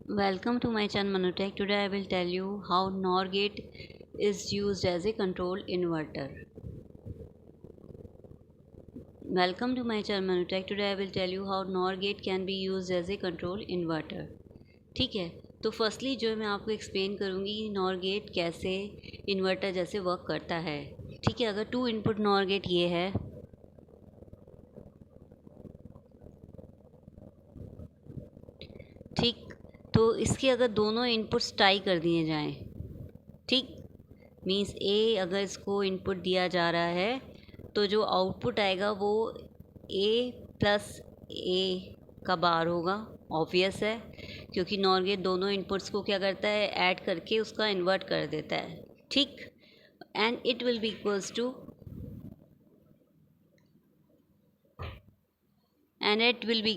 Welcome to my channel Manutech. Today I will tell you how NOR gate is used as a control inverter. Welcome to my channel Manutech. Today I will tell you how NOR gate can be used as a control inverter. ठीक है, तो firstly जो मैं आपको explain करूँगी NOR gate कैसे inverter जैसे work करता है। ठीक है, अगर 2 इनपुट NOR गेट ये है, ठीक, तो इसके अगर दोनों इनपुट्स टाई कर दिए जाएं, ठीक, मीन्स ए अगर इसको इनपुट दिया जा रहा है तो जो आउटपुट आएगा वो ए प्लस ए का बार होगा। ऑब्वियस है, क्योंकि नॉर गेट दोनों इनपुट्स को क्या करता है, ऐड करके उसका इन्वर्ट कर देता है। ठीक, and it will be equals to and it will be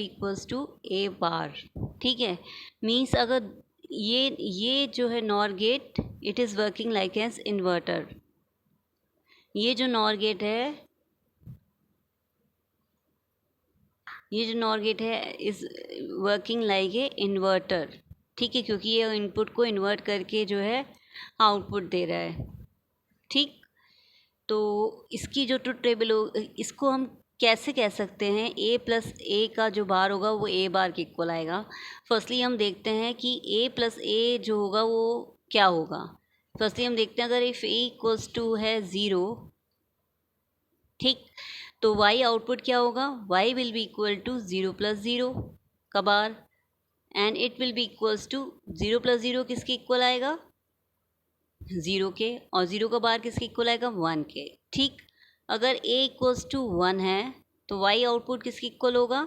equals to A bar. ठीक है, मीन्स अगर ये जो है NOR gate, it is working like as inverter. ये जो नॉर गेट है is working like a inverter. ठीक है, क्योंकि ये इनपुट को इन्वर्ट करके जो है आउटपुट दे रहा है। ठीक, तो इसकी जो ट्रुथ टेबल हो, इसको हम कैसे कह सकते हैं, ए प्लस ए का जो बार होगा वो ए बार के इक्वल आएगा। फर्स्टली हम देखते हैं कि ए प्लस ए जो होगा वो क्या होगा। फर्स्टली हम देखते हैं, अगर इफ़ ए इक्वल्स टू है 0, ठीक, तो y आउटपुट क्या होगा, y will be equal to 0 plus 0 का bar, and it will be equals to 0 plus 0 किसके इक्वल आएगा, 0 के, और 0 का बार किसके इक्वल आएगा, 1 के। ठीक, अगर a इक्वल्स टू 1 है तो y आउटपुट किसके इक्वल होगा,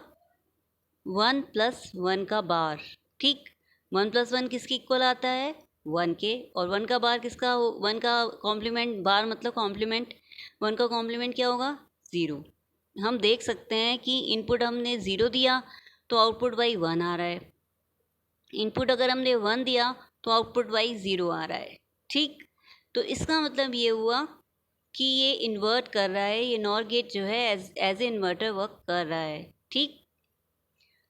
1 प्लस 1 का बार। ठीक, 1 प्लस 1 किसके इक्वल आता है, 1 के, और 1 का बार किसका, 1 का कॉम्प्लीमेंट, बार मतलब कॉम्प्लीमेंट, 1 का कॉम्प्लीमेंट क्या होगा, 0। हम देख सकते हैं कि इनपुट हमने 0 दिया तो आउटपुट वाई 1 आ रहा है, इनपुट अगर हमने 1 दिया तो आउटपुट वाई 0 आ रहा है। ठीक, तो इसका मतलब ये हुआ कि ये इन्वर्ट कर रहा है, ये नॉर गेट जो है एज ए इन्वर्टर वर्क कर रहा है। ठीक,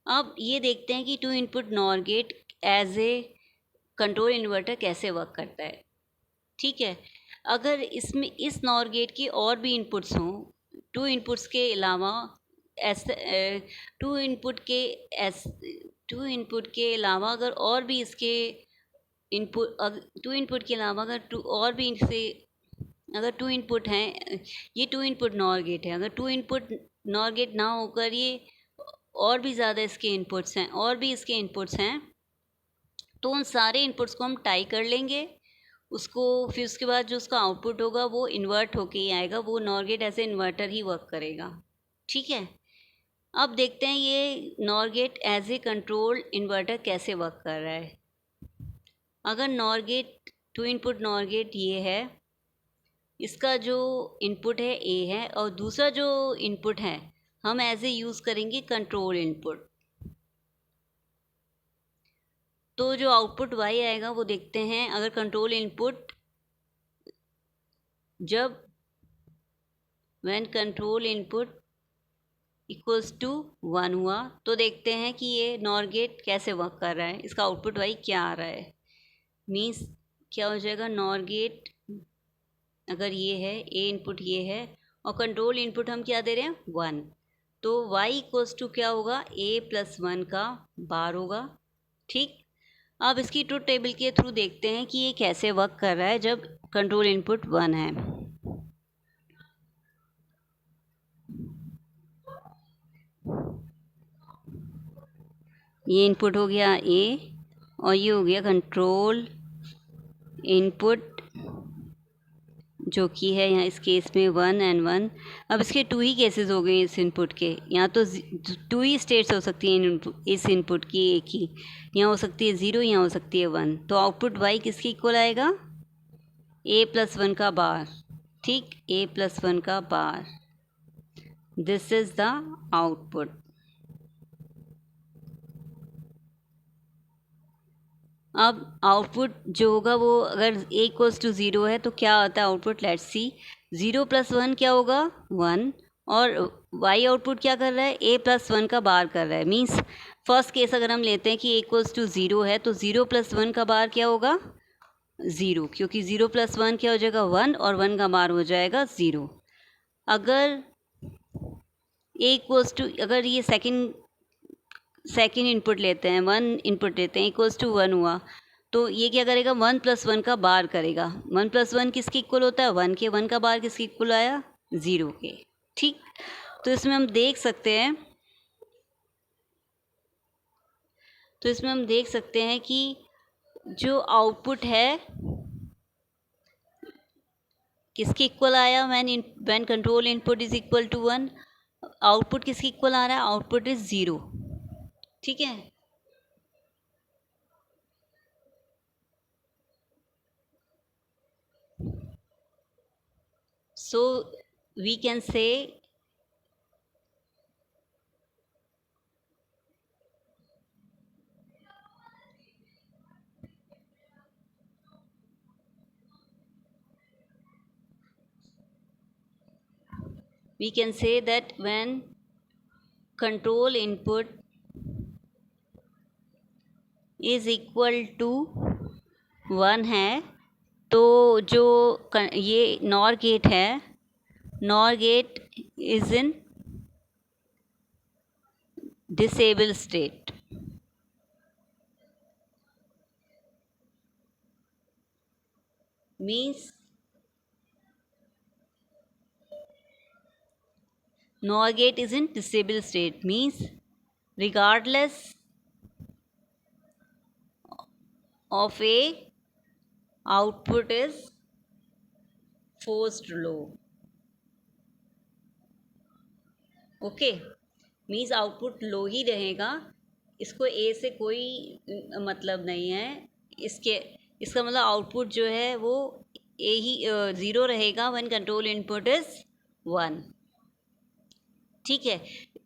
अब ये देखते हैं कि 2 input NOR gate as a control inverter कैसे वर्क करता है। ठीक है, अगर इसमें इस नॉर गेट के और भी इनपुट्स हों, 2 इनपुट्स के अलावा टू इनपुट के अलावा अगर और भी इसके इनपुट, 2 इनपुट के अलावा अगर अगर 2 इनपुट हैं, ये 2 इनपुट नॉर गेट है, अगर 2 इनपुट नॉर गेट ना होकर ये और भी ज़्यादा इसके इनपुट्स हैं, तो उन सारे इनपुट्स को हम टाई कर लेंगे उसको, फिर उसके बाद जो उसका आउटपुट होगा वो इन्वर्ट होके ही आएगा, वो NOR gate as a inverter ही वर्क करेगा। ठीक है, अब देखते हैं ये NOR gate as a control inverter कैसे वर्क कर रहा है। अगर NOR gate 2 input NOR gate ये है, इसका जो इनपुट है ए है, और दूसरा जो इनपुट है हम एज ए यूज़ करेंगे कंट्रोल इनपुट, तो जो आउटपुट वाई आएगा वो देखते हैं। अगर कंट्रोल इनपुट जब when control input equals to 1 हुआ तो देखते हैं कि ये नॉर गेट कैसे वर्क कर रहा है, इसका आउटपुट वाई क्या आ रहा है। मीन्स क्या हो जाएगा, नॉर गेट अगर ये है, ए इनपुट ये है और कंट्रोल इनपुट हम क्या दे रहे हैं, 1, तो y इक्वल्स टू क्या होगा, a प्लस 1 का बार होगा। ठीक, अब इसकी ट्रुथ टेबल के थ्रू देखते हैं कि ये कैसे वर्क कर रहा है जब कंट्रोल इनपुट 1 है। ये इनपुट हो गया ए और ये हो गया कंट्रोल इनपुट, जो कि है यहाँ इस केस में 1 एंड 1। अब इसके 2 ही केसेस हो गए इस इनपुट के, यहाँ तो 2 ही स्टेट्स हो सकती हैं इस इनपुट की, एक ही, यहाँ हो सकती है 0, यहाँ हो सकती है 1, तो आउटपुट y किसके इक्वल आएगा, a प्लस 1 का बार। ठीक, a प्लस 1 का बार, दिस इज द आउटपुट। अब आउटपुट जो होगा वो अगर a इक्वल्स टू 0 है तो क्या आता है आउटपुट, लेट्स सी, 0 प्लस 1 क्या होगा, 1, और y आउटपुट क्या कर रहा है, a+1 का बार कर रहा है। मीन्स फर्स्ट केस अगर हम लेते हैं कि a=0 है तो 0+1 का बार क्या होगा, 0, क्योंकि 0+1 क्या हो जाएगा 1 और 1 का बार हो जाएगा 0। अगर अगर ये सेकेंड इनपुट लेते हैं, 1 इनपुट लेते हैं, =1 हुआ तो ये क्या करेगा, 1+1 का बार करेगा। 1+1 किसके इक्वल होता है, 1 के। 1 का बार किसके इक्वल आया, 0 के। ठीक, तो इसमें हम देख सकते हैं कि जो आउटपुट है किसके इक्वल आया, when control input is equal to 1, output किसके इक्वल आ रहा है, आउटपुट इज 0। ठीक है, so we can say that when control input is equal to 1 है तो जो ये नॉर गेट है, NOR gate is in disable state. Means NOR gate is in disable state, means regardless of a output is forced low। Okay, means output low ही रहेगा, इसको ए से कोई मतलब नहीं है। इसका मतलब आउटपुट जो है वो ए ही 0 रहेगा व्हेन कंट्रोल इनपुट इज 1। ठीक है,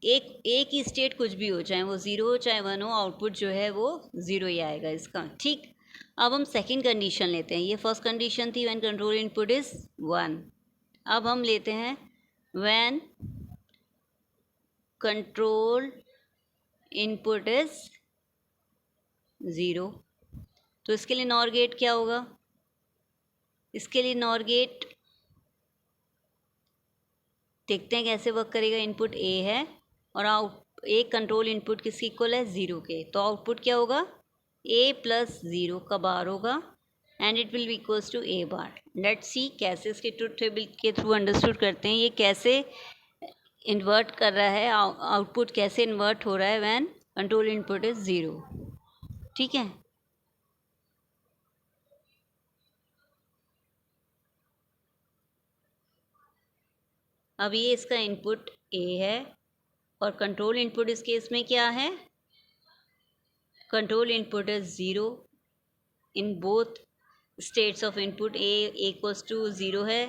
एक ही स्टेट कुछ भी हो, चाहे वो 0 हो चाहे 1 हो, आउटपुट जो है वो 0 ही आएगा इसका। ठीक, अब हम सेकंड कंडीशन लेते हैं। ये फर्स्ट कंडीशन थी व्हेन कंट्रोल इनपुट इज 1। अब हम लेते हैं व्हेन कंट्रोल इनपुट इज 0। तो इसके लिए नॉर गेट क्या होगा, इसके लिए नॉर गेट देखते हैं कैसे वर्क करेगा। इनपुट ए है और एक कंट्रोल इनपुट किसके इक्वल है, 0 के। तो आउटपुट क्या होगा, a+0 का बार होगा and it will be equals to a bar. Let's see कैसे इसके ट्रुथ टेबल के थ्रू अंडरस्टूड करते हैं ये कैसे इन्वर्ट कर रहा है, आउटपुट कैसे इन्वर्ट हो रहा है व्हेन कंट्रोल इनपुट इज 0। ठीक है, अब ये इसका इनपुट a है और कंट्रोल इनपुट इस केस में क्या है, control input is 0 in both states of input. a equals to 0 है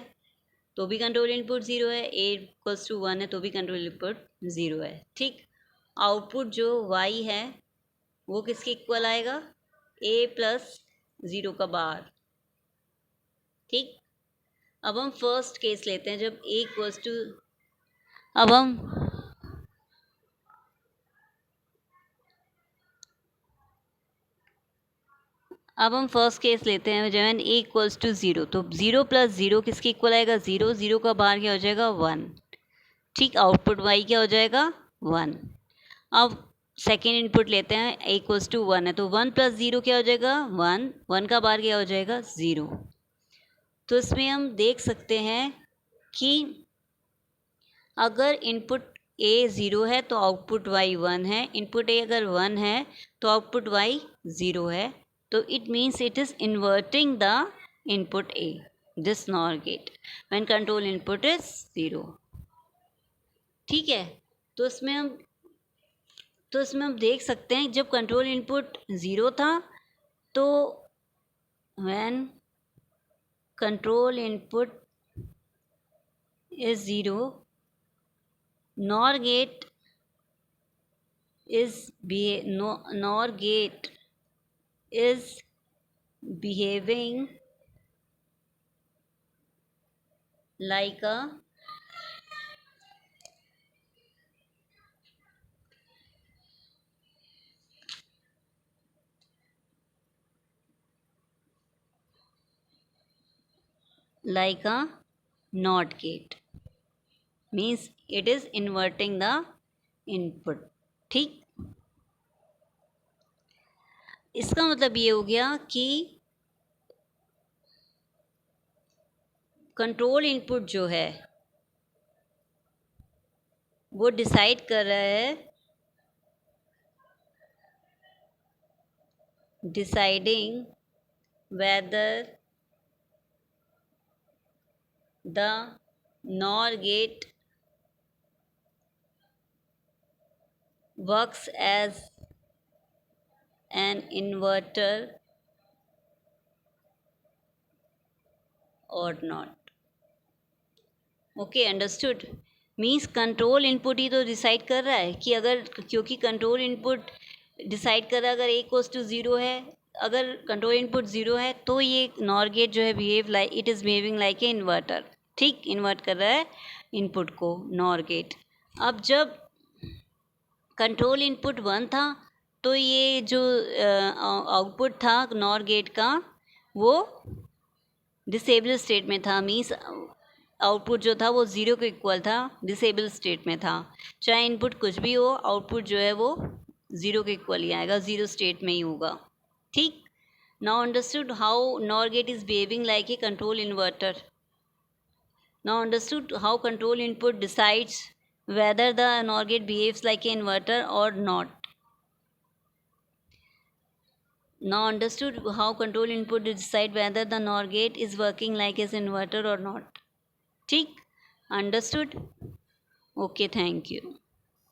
तो भी कंट्रोल इनपुट 0 है, a इक्वल्स टू 1 है तो भी कंट्रोल इनपुट 0 है। ठीक, आउटपुट जो y है वो किसके इक्वल आएगा, a+0 का बार। ठीक, अब हम फर्स्ट केस लेते हैं जब a इक्वल्स टू, अब हम फर्स्ट केस लेते हैं जब n इक्वल्स टू 0। तो 0+0 किसके इक्वल आएगा, 0, 0 का बाहर क्या हो जाएगा 1। ठीक, आउटपुट y क्या हो जाएगा 1। अब सेकेंड इनपुट लेते हैं, a इक्वल्स टू 1 है तो 1+0 क्या हो जाएगा 1, 1 का बाहर क्या हो जाएगा 0। तो इसमें हम देख सकते हैं कि अगर इनपुट a 0 है तो आउटपुट y 1 है, इनपुट a अगर 1 है तो आउटपुट y 0 है। तो it means it is inverting the input A, this NOR gate, when control input is 0। ठीक है, तो इसमें हम देख सकते हैं जब कंट्रोल इनपुट 0 था तो when control input is 0, NOR gate is behaving like a like a NOT gate, means it is inverting the input. ठीक, इसका मतलब ये हो गया कि कंट्रोल इनपुट जो है वो डिसाइड कर रहा है, deciding whether the NOR gate works as an inverter or not. Okay, understood. Means control input ही तो डिसाइड कर रहा है कि अगर, क्योंकि कंट्रोल इनपुट डिसाइड कर रहा है अगर ए इक्वल्स टू ज़ीरो है, अगर कंट्रोल इनपुट ज़ीरो है तो ये नॉर गेट जो है behave like, it is behaving like a inverter. ठीक, इन्वर्ट कर रहा है इनपुट को नॉर गेट। अब जब कंट्रोल इनपुट 1 था तो ये जो आउटपुट था नॉर गेट का वो डिसेबल स्टेट में था, मीन्स आउटपुट जो था वो ज़ीरो के इक्वल था, डिसेबल स्टेट में था। चाहे इनपुट कुछ भी हो, आउटपुट जो है वो ज़ीरो के इक्वल ही आएगा, ज़ीरो स्टेट में ही होगा। ठीक, now understood how NOR gate is behaving like a control inverter. Now understood how control input decides whether the NOR gate behaves like an inverter or not. Now understood how control input decide whether the NOR gate is working like as inverter or not. ठीक, understood? Okay, thank you.